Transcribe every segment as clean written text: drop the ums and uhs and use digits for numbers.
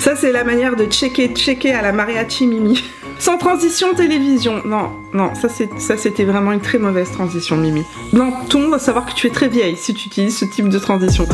Ça c'est la manière de checker à la mariachi Mimi. Sans transition télévision. Non, ça c'était vraiment une très mauvaise transition Mimi. Non, tout le monde va savoir que tu es très vieille si tu utilises ce type de transition.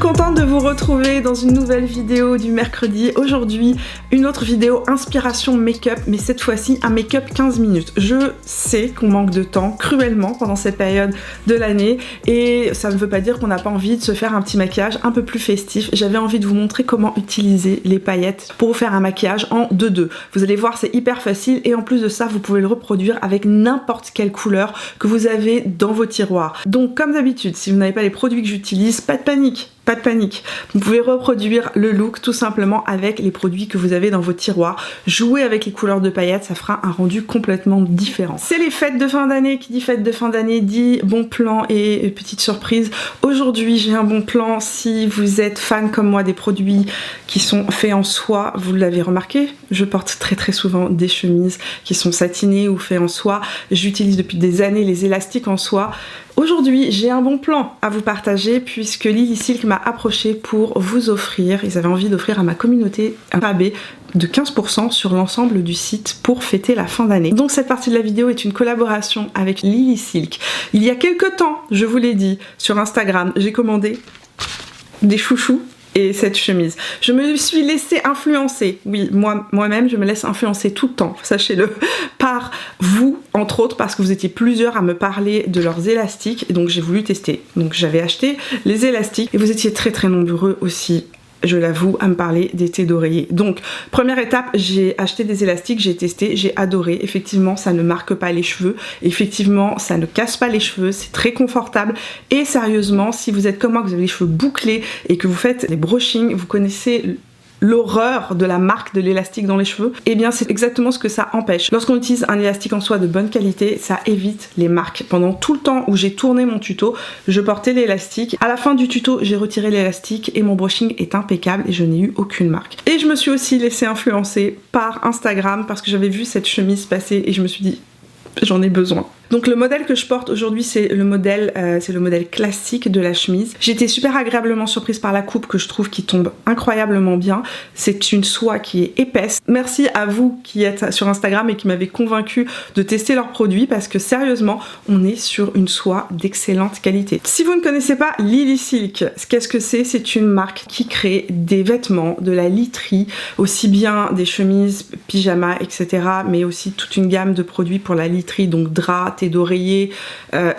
Contente de vous retrouver dans une nouvelle vidéo du mercredi. Aujourd'hui, une autre vidéo inspiration make-up, mais cette fois-ci un make-up 15 minutes. Je sais qu'on manque de temps cruellement pendant cette période de l'année et ça ne veut pas dire qu'on n'a pas envie de se faire un petit maquillage un peu plus festif. J'avais envie de vous montrer comment utiliser les paillettes pour vous faire un maquillage en 2-2. Vous allez voir, c'est hyper facile et en plus de ça, vous pouvez le reproduire avec n'importe quelle couleur que vous avez dans vos tiroirs. Donc comme d'habitude, si vous n'avez pas les produits que j'utilise, pas de panique. Pas de panique, vous pouvez reproduire le look tout simplement avec les produits que vous avez dans vos tiroirs. Jouer avec les couleurs de paillettes, ça fera un rendu complètement différent. C'est les fêtes de fin d'année, qui dit fête de fin d'année dit bon plan et petite surprise. Aujourd'hui j'ai un bon plan, si vous êtes fan comme moi des produits qui sont faits en soie, vous l'avez remarqué, je porte très souvent des chemises qui sont satinées ou faits en soie. J'utilise depuis des années les élastiques en soie. Aujourd'hui, j'ai un bon plan à vous partager puisque Lily Silk m'a approché pour vous offrir, ils avaient envie d'offrir à ma communauté un rabais de 15% sur l'ensemble du site pour fêter la fin d'année. Donc cette partie de la vidéo est une collaboration avec Lily Silk. Il y a quelques temps, je vous l'ai dit, sur Instagram, j'ai commandé des chouchous et cette chemise. Je me suis laissée influencer, oui, moi-même je me laisse influencer tout le temps, sachez-le, par vous, entre autres, parce que vous étiez plusieurs à me parler de leurs élastiques, et donc j'ai voulu tester. Donc j'avais acheté les élastiques, et vous étiez très nombreux aussi, je l'avoue, à me parler des thés d'oreiller. Donc, première étape, j'ai acheté des élastiques, j'ai testé, j'ai adoré. Effectivement, ça ne marque pas les cheveux. Effectivement, ça ne casse pas les cheveux, c'est très confortable. Et sérieusement, si vous êtes comme moi, que vous avez les cheveux bouclés et que vous faites des brushings, vous connaissez l'horreur de la marque de l'élastique dans les cheveux, et bien c'est exactement ce que ça empêche. Lorsqu'on utilise un élastique en soie de bonne qualité, ça évite les marques. Pendant tout le temps où j'ai tourné mon tuto, je portais l'élastique. À la fin du tuto, j'ai retiré l'élastique et mon brushing est impeccable et je n'ai eu aucune marque. Et je me suis aussi laissée influencer par Instagram parce que j'avais vu cette chemise passer et je me suis dit j'en ai besoin. Donc le modèle que je porte aujourd'hui c'est le modèle classique de la chemise. J'ai été super agréablement surprise par la coupe que je trouve qui tombe incroyablement bien. C'est une soie qui est épaisse. Merci à vous qui êtes sur Instagram et qui m'avez convaincu de tester leurs produits parce que sérieusement on est sur une soie d'excellente qualité. Si vous ne connaissez pas Lily Silk, qu'est-ce que c'est? C'est une marque qui crée des vêtements, de la literie, aussi bien des chemises, pyjamas, etc. mais aussi toute une gamme de produits pour la literie, donc draps, d'oreiller,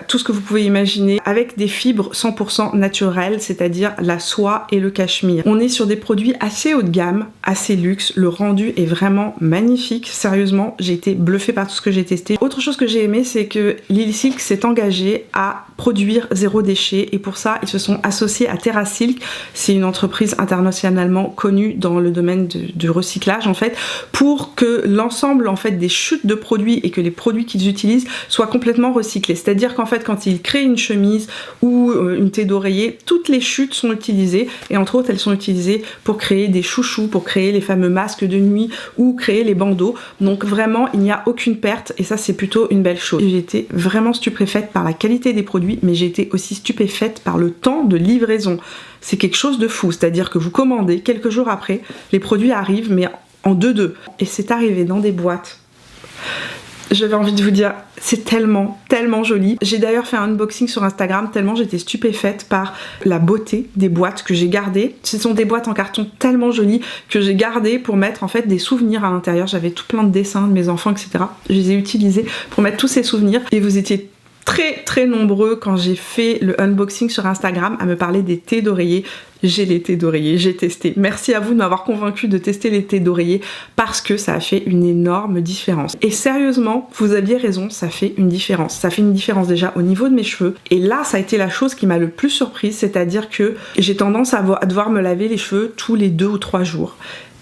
tout ce que vous pouvez imaginer avec des fibres 100% naturelles, c'est-à-dire la soie et le cachemire. On est sur des produits assez haut de gamme, assez luxe, le rendu est vraiment magnifique, sérieusement j'ai été bluffée par tout ce que j'ai testé. Autre chose que j'ai aimé, c'est que Lily Silk s'est engagée à produire zéro déchet et pour ça ils se sont associés à Terra Silk, c'est une entreprise internationalement connue dans le domaine du recyclage en fait, pour que l'ensemble en fait des chutes de produits et que les produits qu'ils utilisent soient complètement recyclés. C'est-à-dire qu'en fait quand ils créent une chemise ou une thé d'oreiller, toutes les chutes sont utilisées et entre autres elles sont utilisées pour créer des chouchous, pour créer les fameux masques de nuit ou créer les bandeaux. Donc vraiment il n'y a aucune perte et ça c'est plutôt une belle chose. J'ai été vraiment stupéfaite par la qualité des produits mais j'ai été aussi stupéfaite par le temps de livraison. C'est quelque chose de fou, c'est-à-dire que vous commandez, quelques jours après, les produits arrivent mais en 2-2 et c'est arrivé dans des boîtes. J'avais envie de vous dire, c'est tellement joli. J'ai d'ailleurs fait un unboxing sur Instagram tellement j'étais stupéfaite par la beauté des boîtes que j'ai gardées. Ce sont des boîtes en carton tellement jolies que j'ai gardées pour mettre en fait des souvenirs à l'intérieur. J'avais tout plein de dessins de mes enfants, etc. Je les ai utilisés pour mettre tous ces souvenirs et vous étiez très nombreux quand j'ai fait le unboxing sur Instagram à me parler des thés d'oreiller. J'ai les thés d'oreiller, j'ai testé. Merci à vous de m'avoir convaincu de tester les thés d'oreiller parce que ça a fait une énorme différence. Et sérieusement, vous aviez raison, ça fait une différence. Ça fait une différence déjà au niveau de mes cheveux. Et là, ça a été la chose qui m'a le plus surprise, c'est-à-dire que j'ai tendance à devoir me laver les cheveux tous les 2 ou 3 jours.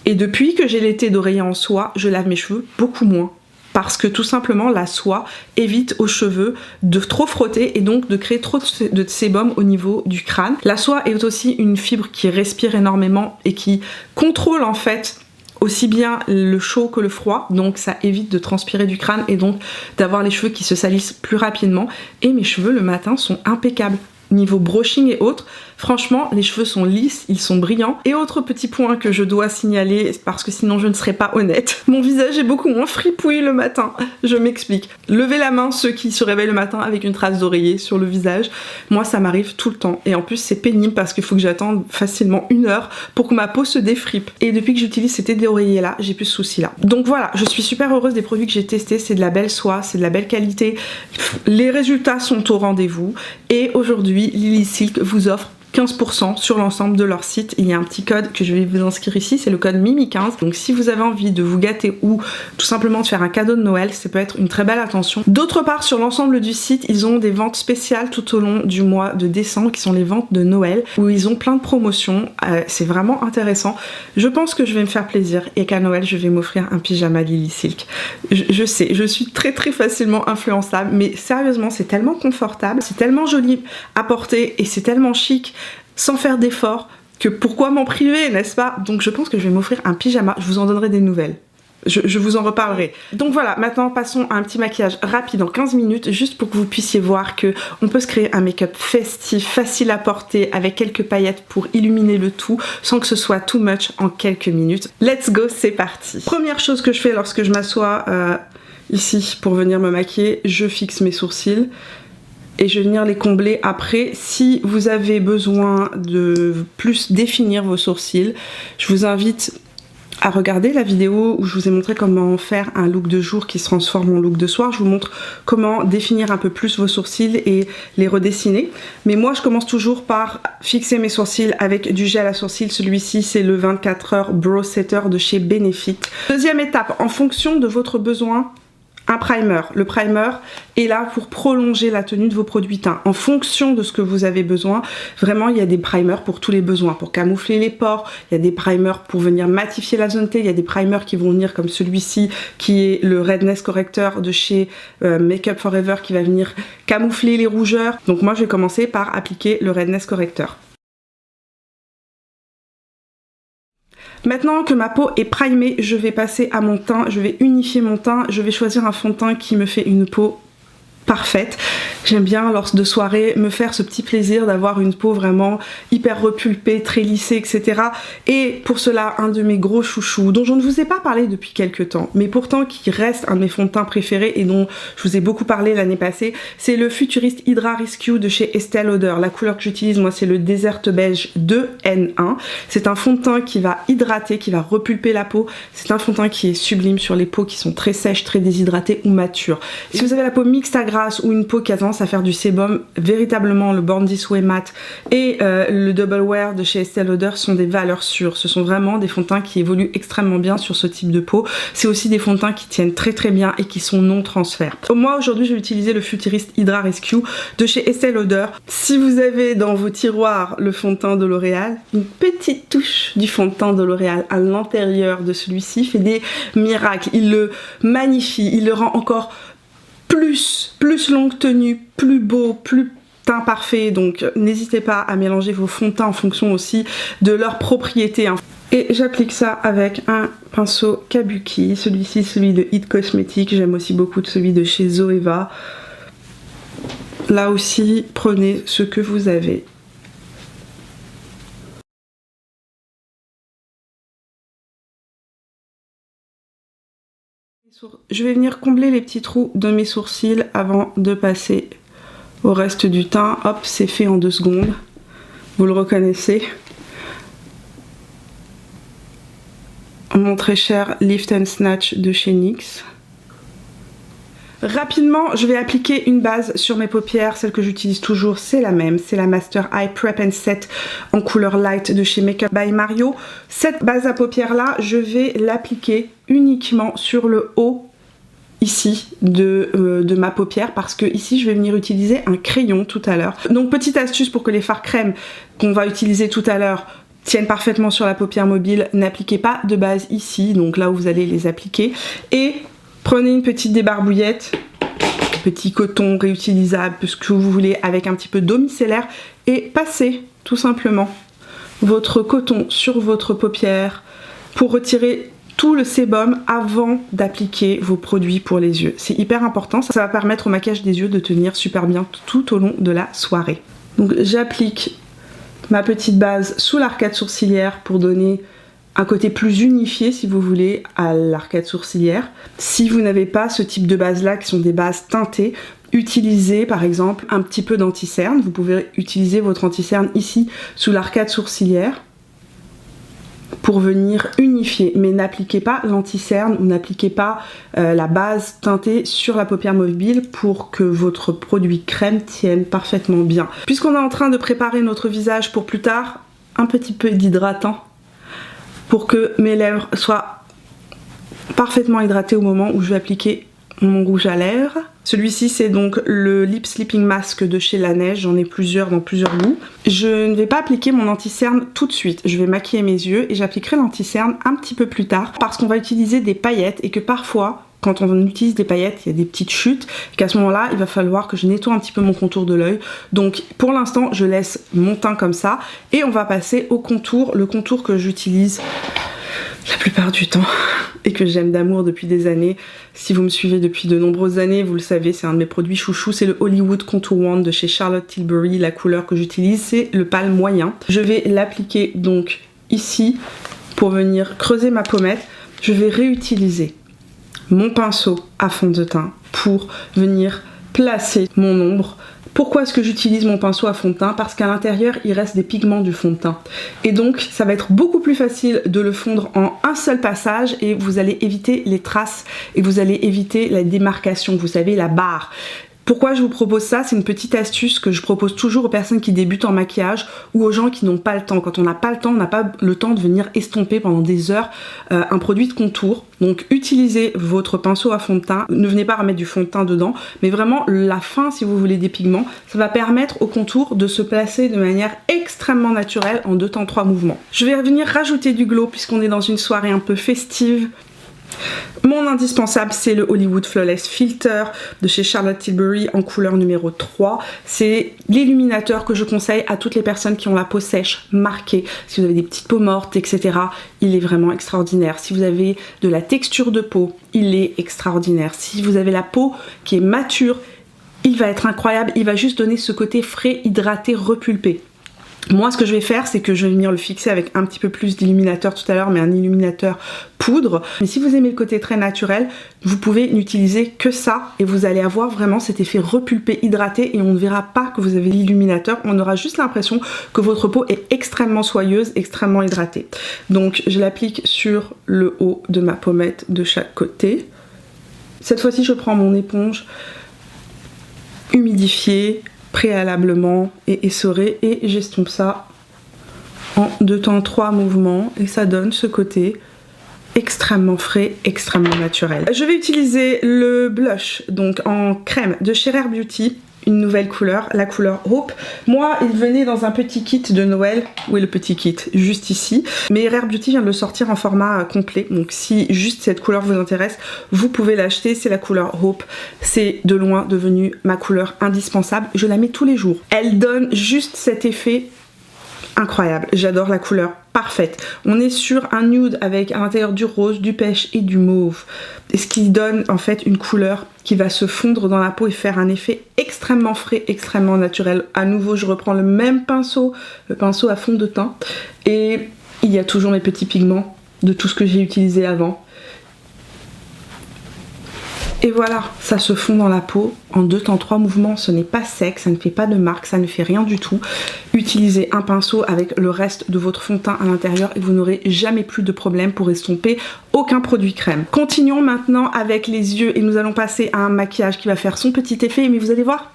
Et depuis que j'ai les thés d'oreiller en soie, je lave mes cheveux beaucoup moins. Parce que tout simplement la soie évite aux cheveux de trop frotter et donc de créer trop de sébum au niveau du crâne. La soie est aussi une fibre qui respire énormément et qui contrôle en fait aussi bien le chaud que le froid, donc ça évite de transpirer du crâne et donc d'avoir les cheveux qui se salissent plus rapidement. Et mes cheveux le matin sont impeccables. Niveau brushing et autres, franchement les cheveux sont lisses, ils sont brillants. Et autre petit point que je dois signaler, parce que sinon je ne serais pas honnête, mon visage est beaucoup moins fripouille le matin. Je m'explique. Levez la main ceux qui se réveillent le matin avec une trace d'oreiller sur le visage. Moi ça m'arrive tout le temps et en plus c'est pénible parce qu'il faut que j'attende facilement 1 heure pour que ma peau se défripe. Et depuis que j'utilise ces oreillers là, j'ai plus ce souci là. Donc voilà, je suis super heureuse des produits que j'ai testés, c'est de la belle soie, c'est de la belle qualité. Les résultats sont au rendez-vous et aujourd'hui Lily Silk vous offre 15% sur l'ensemble de leur site. Il y a un petit code que je vais vous inscrire ici, c'est le code MIMI15. Donc si vous avez envie de vous gâter ou tout simplement de faire un cadeau de Noël, ça peut être une très belle attention. D'autre part, sur l'ensemble du site, ils ont des ventes spéciales tout au long du mois de décembre qui sont les ventes de Noël où ils ont plein de promotions. C'est vraiment intéressant. Je pense que je vais me faire plaisir et qu'à Noël, je vais m'offrir un pyjama Lily Silk. Je sais, je suis très facilement influençable, mais sérieusement, c'est tellement confortable, c'est tellement joli à porter et c'est tellement chic sans faire d'effort, que pourquoi m'en priver, n'est-ce pas? Donc je pense que je vais m'offrir un pyjama, je vous en donnerai des nouvelles. Je vous en reparlerai. Donc voilà, maintenant passons à un petit maquillage rapide en 15 minutes, juste pour que vous puissiez voir que on peut se créer un make-up festif, facile à porter, avec quelques paillettes pour illuminer le tout, sans que ce soit too much en quelques minutes. Let's go, c'est parti. Première chose que je fais lorsque je m'assois ici pour venir me maquiller, je fixe mes sourcils. Et je vais venir les combler après. Si vous avez besoin de plus définir vos sourcils, je vous invite à regarder la vidéo où je vous ai montré comment faire un look de jour qui se transforme en look de soir. Je vous montre comment définir un peu plus vos sourcils et les redessiner. Mais moi je commence toujours par fixer mes sourcils avec du gel à sourcils. Celui-ci c'est le 24h Brow Setter de chez Benefit. Deuxième étape, en fonction de votre besoin, un primer. Le primer est là pour prolonger la tenue de vos produits teints. En fonction de ce que vous avez besoin, vraiment il y a des primers pour tous les besoins. Pour camoufler les pores, il y a des primers pour venir matifier la zone T, il y a des primers qui vont venir comme celui-ci qui est le Redness Corrector de chez Make Up For Ever qui va venir camoufler les rougeurs. Donc moi je vais commencer par appliquer le Redness Corrector. Maintenant que ma peau est primée, je vais passer à mon teint, je vais unifier mon teint, je vais choisir un fond de teint qui me fait une peau parfaite. J'aime bien lors de soirée me faire ce petit plaisir d'avoir une peau vraiment hyper repulpée, très lissée, etc. Et pour cela, un de mes gros chouchous, dont je ne vous ai pas parlé depuis quelques temps, mais pourtant qui reste un de mes fonds de teint préférés et dont je vous ai beaucoup parlé l'année passée, c'est le Futurist Hydra Rescue de chez Estée Lauder. La couleur que j'utilise, moi, c'est le Desert Beige 2N1. C'est un fond de teint qui va hydrater, qui va repulper la peau. C'est un fond de teint qui est sublime sur les peaux qui sont très sèches, très déshydratées ou matures. Si vous avez la peau mixte à grasse ou une peau qui a tendance à faire du sébum, véritablement le Born This Way Matte et le Double Wear de chez Estée Lauder sont des valeurs sûres. Ce sont vraiment des fonds de teint qui évoluent extrêmement bien sur ce type de peau. C'est aussi des fonds de teint qui tiennent très bien et qui sont non transfert. Moi aujourd'hui je vais utiliser le Futurist Hydra Rescue de chez Estée Lauder. Si vous avez dans vos tiroirs le fond de teint de L'Oréal, une petite touche du fond de teint de L'Oréal à l'intérieur de celui-ci fait des miracles. Il le magnifie, il le rend encore plus longue tenue, plus beau, plus teint parfait. Donc n'hésitez pas à mélanger vos fonds de teint en fonction aussi de leurs propriétés. Et j'applique ça avec un pinceau Kabuki, celui-ci celui de It Cosmetics, j'aime aussi beaucoup celui de chez Zoeva. Là aussi prenez ce que vous avez. Je vais venir combler les petits trous de mes sourcils avant de passer au reste du teint. Hop, c'est fait en 2 secondes. Vous le reconnaissez. Mon très cher Lift and Snatch de chez NYX. Rapidement, je vais appliquer une base sur mes paupières. Celle que j'utilise toujours, c'est la même. C'est la Master Eye Prep and Set en couleur light de chez Make Up by Mario. Cette base à paupières là, je vais l'appliquer uniquement sur le haut ici de ma paupière parce que ici je vais venir utiliser un crayon tout à l'heure. Donc petite astuce pour que les fards crème qu'on va utiliser tout à l'heure tiennent parfaitement sur la paupière mobile, n'appliquez pas de base ici, donc là où vous allez les appliquer, et prenez une petite débarbouillette, petit coton réutilisable, ce que vous voulez, avec un petit peu d'eau micellaire, et passez tout simplement votre coton sur votre paupière pour retirer tout le sébum avant d'appliquer vos produits pour les yeux. C'est hyper important, ça va permettre au maquillage des yeux de tenir super bien tout au long de la soirée. Donc j'applique ma petite base sous l'arcade sourcilière pour donner un côté plus unifié, si vous voulez, à l'arcade sourcilière. Si vous n'avez pas ce type de base là qui sont des bases teintées, utilisez par exemple un petit peu d'anti-cerne. Vous pouvez utiliser votre anti-cerne ici sous l'arcade sourcilière pour venir unifier, mais n'appliquez pas l'anti-cerne ou n'appliquez pas la base teintée sur la paupière mobile pour que votre produit crème tienne parfaitement bien. Puisqu'on est en train de préparer notre visage pour plus tard, un petit peu d'hydratant pour que mes lèvres soient parfaitement hydratées au moment où je vais appliquer mon rouge à lèvres. Celui-ci c'est donc le Lip Sleeping Mask de chez Laneige, j'en ai plusieurs dans plusieurs goûts. Je ne vais pas appliquer mon anti-cerne tout de suite, je vais maquiller mes yeux et j'appliquerai l'anti-cerne un petit peu plus tard parce qu'on va utiliser des paillettes et que parfois quand on utilise des paillettes, il y a des petites chutes, et qu'à ce moment-là, il va falloir que je nettoie un petit peu mon contour de l'œil. Donc pour l'instant, je laisse mon teint comme ça et on va passer au contour, le contour que j'utilise la plupart du temps et que j'aime d'amour depuis des années. Si vous me suivez depuis de nombreuses années, vous le savez, c'est un de mes produits chouchous, c'est le Hollywood Contour Wand de chez Charlotte Tilbury. La couleur que j'utilise, c'est le pâle moyen. Je vais l'appliquer donc ici pour venir creuser ma pommette. Je vais réutiliser mon pinceau à fond de teint pour venir placer mon ombre. Pourquoi est-ce que j'utilise mon pinceau à fond de teint? Parce qu'à l'intérieur, il reste des pigments du fond de teint. Et donc, ça va être beaucoup plus facile de le fondre en un seul passage et vous allez éviter les traces et vous allez éviter la démarcation, vous savez, la barre. Pourquoi je vous propose ça? C'est une petite astuce que je propose toujours aux personnes qui débutent en maquillage ou aux gens qui n'ont pas le temps. Quand on n'a pas le temps, on n'a pas le temps de venir estomper pendant des heures un produit de contour. Donc utilisez votre pinceau à fond de teint, ne venez pas remettre du fond de teint dedans, mais vraiment la fin si vous voulez des pigments, ça va permettre au contour de se placer de manière extrêmement naturelle en 2 temps 3 mouvements. Je vais venir rajouter du glow puisqu'on est dans une soirée un peu festive. Mon indispensable c'est le Hollywood Flawless Filter de chez Charlotte Tilbury en couleur numéro 3. C'est l'illuminateur que je conseille à toutes les personnes qui ont la peau sèche, marquée. Si vous avez des petites peaux mortes, etc. Il est vraiment extraordinaire. Si vous avez de la texture de peau, il est extraordinaire. Si vous avez la peau qui est mature, il va être incroyable. Il va juste donner ce côté frais, hydraté, repulpé. Moi ce que je vais faire c'est que je vais venir le fixer avec un petit peu plus d'illuminateur tout à l'heure, mais un illuminateur poudre. Mais si vous aimez le côté très naturel, vous pouvez n'utiliser que ça et vous allez avoir vraiment cet effet repulpé, hydraté et on ne verra pas que vous avez l'illuminateur, on aura juste l'impression que votre peau est extrêmement soyeuse, extrêmement hydratée. Donc je l'applique sur le haut de ma pommette de chaque côté. Cette fois-ci je prends mon éponge humidifiée préalablement et essoré et j'estompe ça en 2 temps 3 mouvements et ça donne ce côté extrêmement frais, extrêmement naturel. Je vais utiliser le blush donc en crème de chez Rare Beauty, une nouvelle couleur, la couleur Hope. Moi il venait dans un petit kit de Noël, où est le petit kit? Juste ici, mais Rare Beauty vient de le sortir en format complet, donc si juste cette couleur vous intéresse, vous pouvez l'acheter, c'est la couleur Hope. C'est de loin devenu ma couleur indispensable, je la mets tous les jours. Elle donne juste cet effet incroyable, j'adore la couleur, parfaite. On est sur un nude avec à l'intérieur du rose, du pêche et du mauve. Et ce qui donne en fait une couleur qui va se fondre dans la peau et faire un effet extrêmement frais, extrêmement naturel. À nouveau, je reprends le même pinceau, le pinceau à fond de teint. Et il y a toujours mes petits pigments de tout ce que j'ai utilisé avant. Et voilà, ça se fond dans la peau en 2 temps 3 mouvements, ce n'est pas sec, ça ne fait pas de marque, ça ne fait rien du tout. Utilisez un pinceau avec le reste de votre fond de teint à l'intérieur et vous n'aurez jamais plus de problème pour estomper aucun produit crème. Continuons maintenant avec les yeux et nous allons passer à un maquillage qui va faire son petit effet, mais vous allez voir,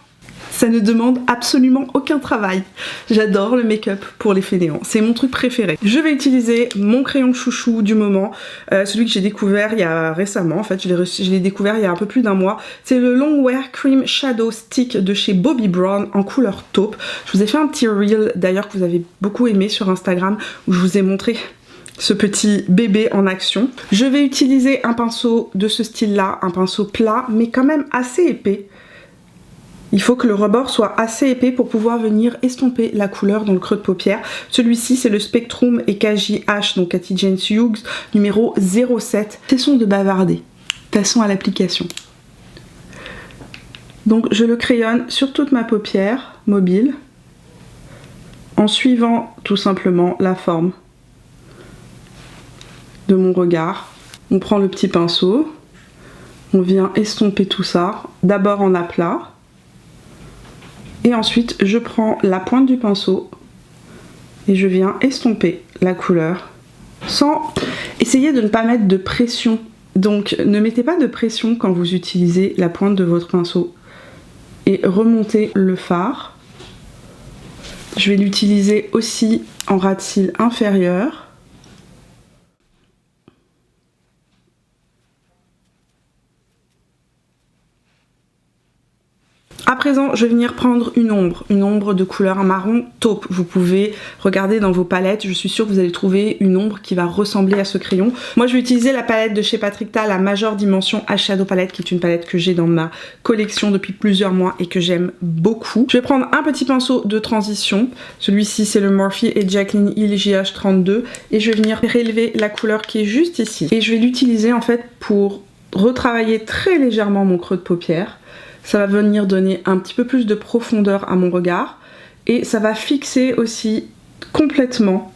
ça ne demande absolument aucun travail. J'adore le make-up pour les fainéants, c'est mon truc préféré. Je vais utiliser mon crayon chouchou du moment, celui que j'ai découvert il y a récemment, en fait je l'ai découvert il y a un peu plus d'1 mois. C'est le Longwear Cream Shadow Stick de chez Bobbi Brown en couleur taupe. Je vous ai fait un petit reel d'ailleurs que vous avez beaucoup aimé sur Instagram où je vous ai montré ce petit bébé en action. Je vais utiliser un pinceau de ce style là, un pinceau plat mais quand même assez épais. Il faut que le rebord soit assez épais pour pouvoir venir estomper la couleur dans le creux de paupière. Celui-ci, c'est le Spectrum EKJ H, donc Katy James Hughes, numéro 07. Cessons de bavarder. Passons à l'application. Donc je le crayonne sur toute ma paupière mobile, en suivant tout simplement la forme de mon regard. On prend le petit pinceau, on vient estomper tout ça, d'abord en aplat. Et ensuite, je prends la pointe du pinceau et je viens estomper la couleur sans essayer de ne pas mettre de pression. Donc, ne mettez pas de pression quand vous utilisez la pointe de votre pinceau. Et remontez le fard. Je vais l'utiliser aussi en ras de cils inférieur. À présent, je vais venir prendre une ombre de couleur marron taupe. Vous pouvez regarder dans vos palettes, je suis sûre que vous allez trouver une ombre qui va ressembler à ce crayon. Moi, je vais utiliser la palette de chez Patrick Ta, la Major Dimension Eyeshadow Palette, qui est une palette que j'ai dans ma collection depuis plusieurs mois et que j'aime beaucoup. Je vais prendre un petit pinceau de transition. Celui-ci, c'est le Morphe et Jaclyn Hill JH32 et je vais venir prélever la couleur qui est juste ici. Et je vais l'utiliser en fait pour retravailler très légèrement mon creux de paupière. Ça va venir donner un petit peu plus de profondeur à mon regard et ça va fixer aussi complètement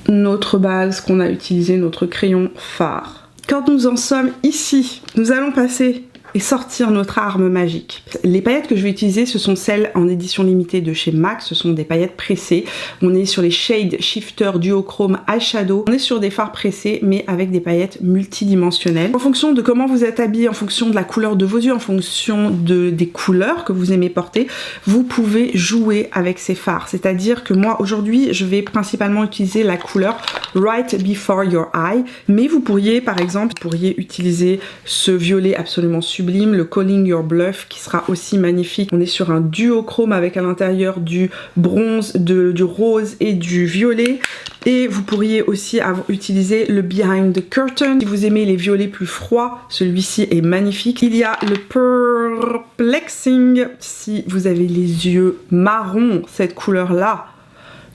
notre base qu'on a utilisé, notre crayon fard. Quand nous en sommes ici, nous allons passer et sortir notre arme magique. Les paillettes que je vais utiliser, ce sont celles en édition limitée de chez MAC, ce sont des paillettes pressées. On est sur les Shade Shifter Duochrome Eyeshadow. On est sur des fards pressés, mais avec des paillettes multidimensionnelles. En fonction de comment vous êtes habillé, en fonction de la couleur de vos yeux, en fonction des couleurs que vous aimez porter, vous pouvez jouer avec ces fards. C'est-à-dire que moi, aujourd'hui, je vais principalement utiliser la couleur Right Before Your Eye, mais vous pourriez, par exemple, utiliser ce violet absolument sublime, le Calling Your Bluff, qui sera aussi magnifique. On est sur un duochrome avec à l'intérieur du bronze, du rose et du violet. Et vous pourriez aussi utiliser le Behind the Curtain. Si vous aimez les violets plus froids, celui-ci est magnifique. Il y a le Perplexing. Si vous avez les yeux marrons, cette couleur-là,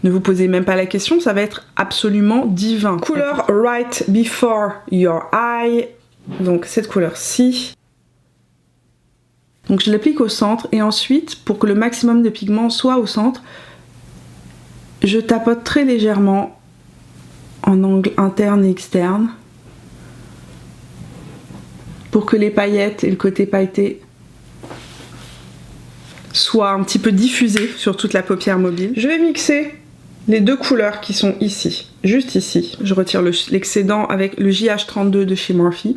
ne vous posez même pas la question, ça va être absolument divin. Couleur Right Before Your Eye. Donc cette couleur-ci. Donc je l'applique au centre et ensuite, pour que le maximum de pigments soit au centre, je tapote très légèrement en angle interne et externe pour que les paillettes et le côté pailleté soient un petit peu diffusés sur toute la paupière mobile. Je vais mixer les deux couleurs qui sont ici, juste ici. Je retire l'excédent avec le JH32 de chez Morphe.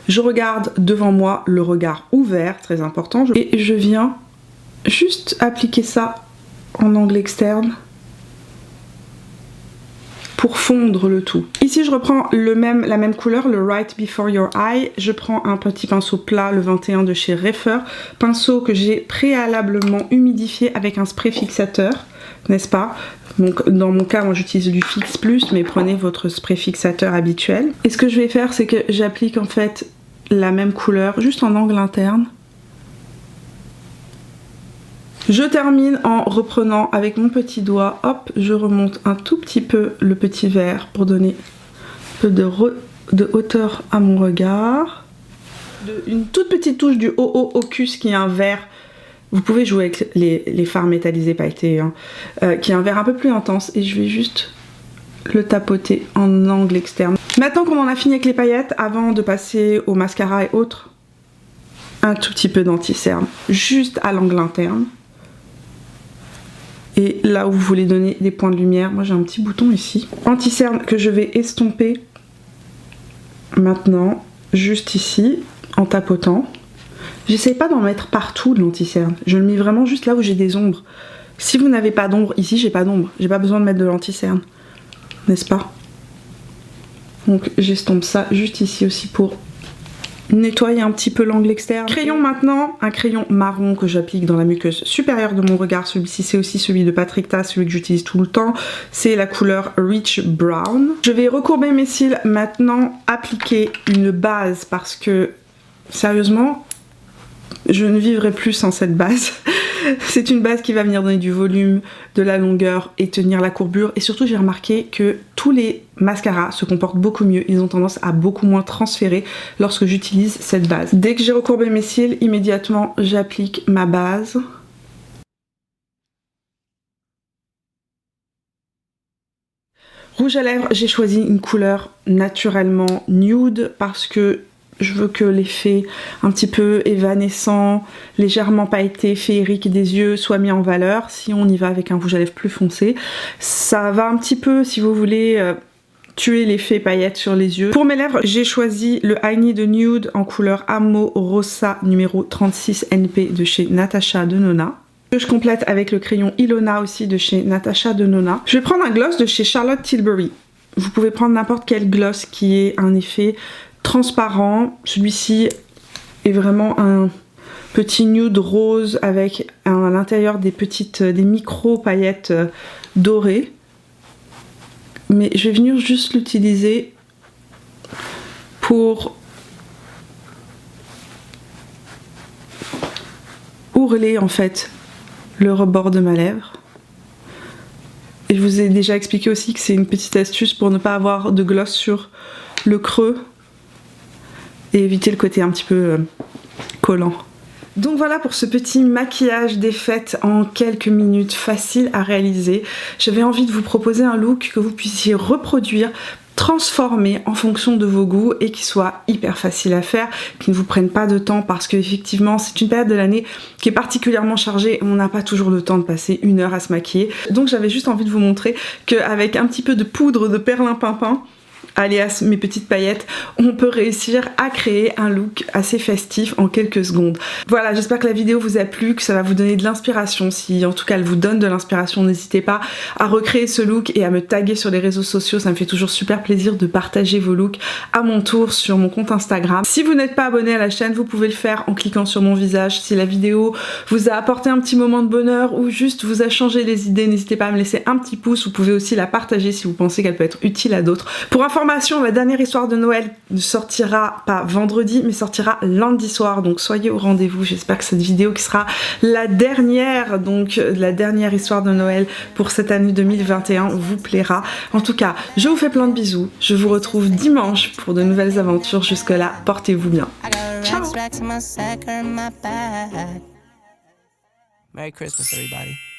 Je regarde devant moi, le regard ouvert, très important. Et je viens juste appliquer ça en angle externe pour fondre le tout. Ici, je reprends la même couleur, le Right Before Your Eye. Je prends un petit pinceau plat, le 21 de chez Refer. Pinceau que j'ai préalablement humidifié avec un spray fixateur, n'est-ce pas? Donc dans mon cas, moi j'utilise du Fix Plus, mais prenez votre spray fixateur habituel. Et ce que je vais faire, c'est que j'applique en fait la même couleur, juste en angle interne. Je termine en reprenant avec mon petit doigt, hop, je remonte un tout petit peu le petit vert pour donner un peu de hauteur à mon regard. Une toute petite touche du OO Ocus qui est un vert. Vous pouvez jouer avec les fards métallisés pailletés, hein, qui est un vert un peu plus intense. Et je vais juste le tapoter en angle externe. Maintenant qu'on en a fini avec les paillettes, avant de passer au mascara et autres, un tout petit peu d'anti-cerne, juste à l'angle interne. Et là où vous voulez donner des points de lumière, moi j'ai un petit bouton ici. Anti-cerne que je vais estomper maintenant, juste ici, en tapotant. J'essaie pas d'en mettre partout de l'anti-cerne. Je le mets vraiment juste là où j'ai des ombres. Si vous n'avez pas d'ombre, ici j'ai pas d'ombre. J'ai pas besoin de mettre de l'anti-cerne. N'est-ce pas? Donc j'estompe ça juste ici aussi pour nettoyer un petit peu l'angle externe. Crayon maintenant, un crayon marron que j'applique dans la muqueuse supérieure de mon regard. Celui-ci c'est aussi celui de Patrick Ta, celui que j'utilise tout le temps. C'est la couleur Rich Brown. Je vais recourber mes cils maintenant, appliquer une base parce que sérieusement, je ne vivrai plus sans cette base. C'est une base qui va venir donner du volume, de la longueur et tenir la courbure. Et surtout, j'ai remarqué que tous les mascaras se comportent beaucoup mieux. Ils ont tendance à beaucoup moins transférer lorsque j'utilise cette base. Dès que j'ai recourbé mes cils, immédiatement, j'applique ma base. Rouge à lèvres, j'ai choisi une couleur naturellement nude parce que je veux que l'effet un petit peu évanescent, légèrement pailleté, féerique des yeux soit mis en valeur. Si on y va avec un rouge à lèvres plus foncé, ça va un petit peu, si vous voulez, tuer l'effet paillette sur les yeux. Pour mes lèvres, j'ai choisi le I Need a Nude en couleur Amorosa numéro 36 NP de chez Natasha Denona. Je complète avec le crayon Ilona aussi de chez Natasha Denona. Je vais prendre un gloss de chez Charlotte Tilbury. Vous pouvez prendre n'importe quel gloss qui ait un effet transparent. Celui-ci est vraiment un petit nude rose avec à l'intérieur des micro paillettes dorées. Mais je vais venir juste l'utiliser pour ourler en fait le rebord de ma lèvre. Et je vous ai déjà expliqué aussi que c'est une petite astuce pour ne pas avoir de gloss sur le creux et éviter le côté un petit peu collant. Donc voilà pour ce petit maquillage des fêtes en quelques minutes, facile à réaliser. J'avais envie de vous proposer un look que vous puissiez reproduire, transformer en fonction de vos goûts et qui soit hyper facile à faire, qui ne vous prenne pas de temps parce que effectivement c'est une période de l'année qui est particulièrement chargée et on n'a pas toujours le temps de passer 1 heure à se maquiller. Donc j'avais juste envie de vous montrer qu'avec un petit peu de poudre de perlimpinpin, alias mes petites paillettes, on peut réussir à créer un look assez festif en quelques secondes. Voilà, j'espère que la vidéo vous a plu, que ça va vous donner de l'inspiration. Si en tout cas elle vous donne de l'inspiration, n'hésitez pas à recréer ce look et à me taguer sur les réseaux sociaux. Ça me fait toujours super plaisir de partager vos looks à mon tour sur mon compte Instagram. Si vous n'êtes pas abonné à la chaîne, vous pouvez le faire en cliquant sur mon visage. Si la vidéo vous a apporté un petit moment de bonheur ou juste vous a changé les idées, n'hésitez pas à me laisser un petit pouce. Vous pouvez aussi la partager si vous pensez qu'elle peut être utile à d'autres. Pour information, la dernière histoire de Noël ne sortira pas vendredi mais sortira lundi soir, donc soyez au rendez-vous. J'espère que cette vidéo qui sera la dernière, donc la dernière histoire de Noël pour cette année 2021 vous plaira. En tout cas, je vous fais plein de bisous, je vous retrouve dimanche pour de nouvelles aventures. Jusque là, portez-vous bien. Ciao. Merry Christmas, everybody.